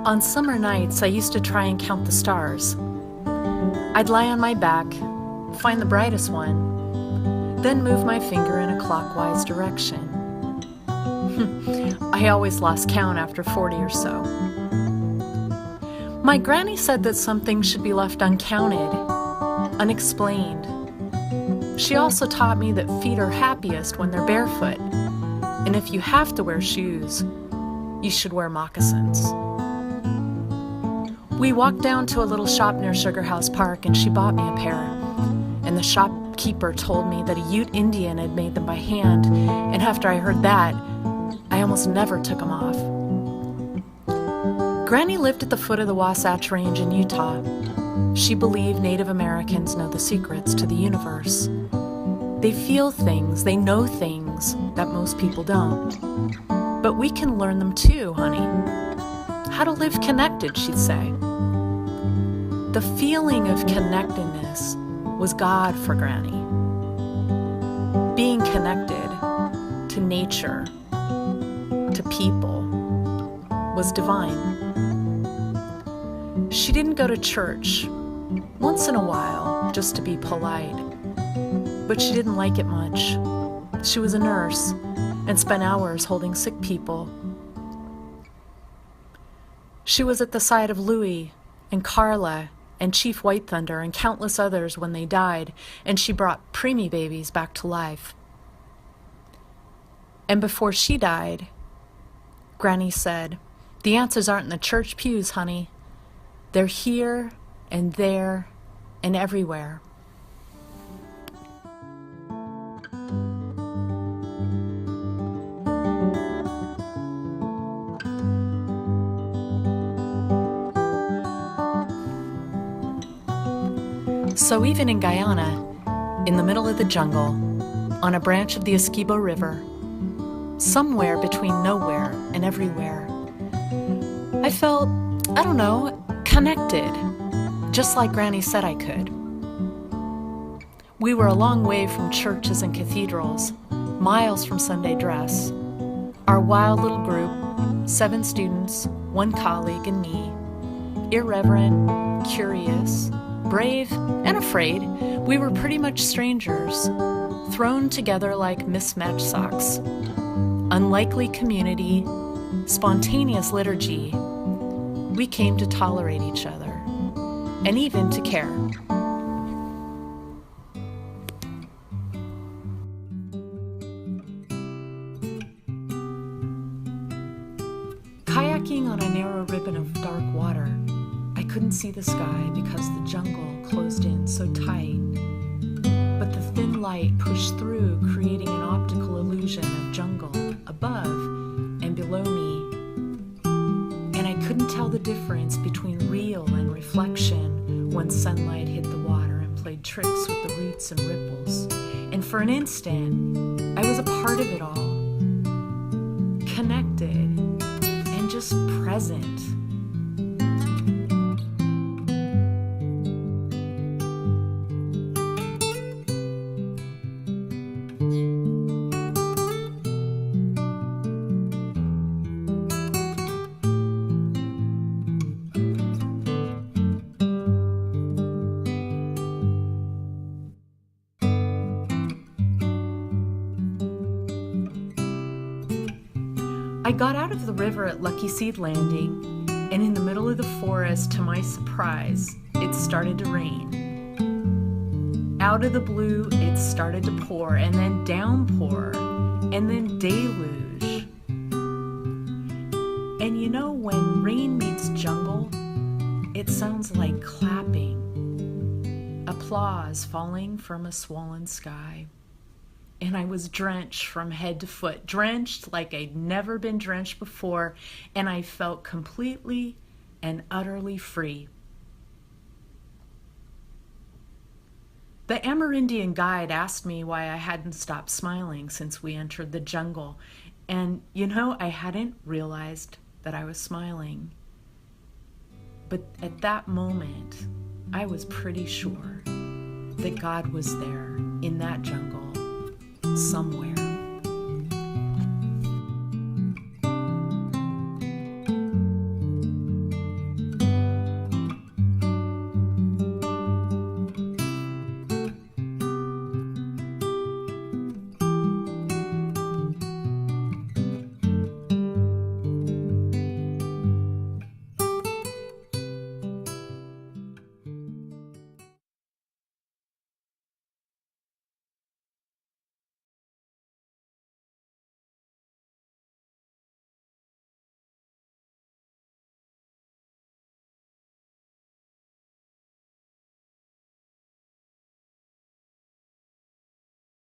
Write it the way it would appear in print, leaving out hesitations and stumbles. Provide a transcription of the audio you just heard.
On summer nights, I used to try and count the stars. I'd lie on my back, find the brightest one, then move my finger in a clockwise direction. I always lost count after 40 or so. My granny said that some things should be left uncounted, unexplained. She also taught me that feet are happiest when they're barefoot, and if you have to wear shoes, you should wear moccasins. We walked down to a little shop near Sugar House Park, and she bought me a pair. And the shopkeeper told me that a Ute Indian had made them by hand, and after I heard that, I almost never took them off. Granny lived at the foot of the Wasatch Range in Utah. She believed Native Americans know the secrets to the universe. They feel things, they know things that most people don't. But we can learn them too, honey. How to live connected, she'd say. The feeling of connectedness was God for Granny. Being connected to nature, to people, was divine. She didn't go to church, once in a while, just to be polite. But she didn't like it much. She was a nurse and spent hours holding sick people. She was at the side of Louie and Carla and Chief White Thunder and countless others when they died, and she brought preemie babies back to life. And before she died, Granny said, "The answers aren't in the church pews, honey. They're here and there and everywhere." So even in Guyana, in the middle of the jungle, on a branch of the Essequibo River, somewhere between nowhere and everywhere, I felt, connected, just like Granny said I could. We were a long way from churches and cathedrals, miles from Sunday dress. Our wild little group, 7 students, 1 colleague, and me, irreverent, curious, brave, and afraid, we were pretty much strangers, thrown together like mismatched socks. Unlikely community, spontaneous liturgy, we came to tolerate each other, and even to care. Kayaking on a narrow ribbon of dark water, I couldn't see the sky because the jungle closed in so tight. But the thin light pushed through, creating an optical illusion of jungle above and below me. And I couldn't tell the difference between real and reflection when sunlight hit the water and played tricks with the roots and ripples. And for an instant, I was a part of it all, connected and just present. I got out of the river at Lucky Seed Landing, and in the middle of the forest, to my surprise, it started to rain. Out of the blue, it started to pour, and then downpour, and then deluge. And you know, when rain meets jungle, it sounds like clapping, applause falling from a swollen sky. And I was drenched from head to foot, drenched like I'd never been drenched before, and I felt completely and utterly free. The Amerindian guide asked me why I hadn't stopped smiling since we entered the jungle, and I hadn't realized that I was smiling. But at that moment, I was pretty sure that God was there in that jungle somewhere.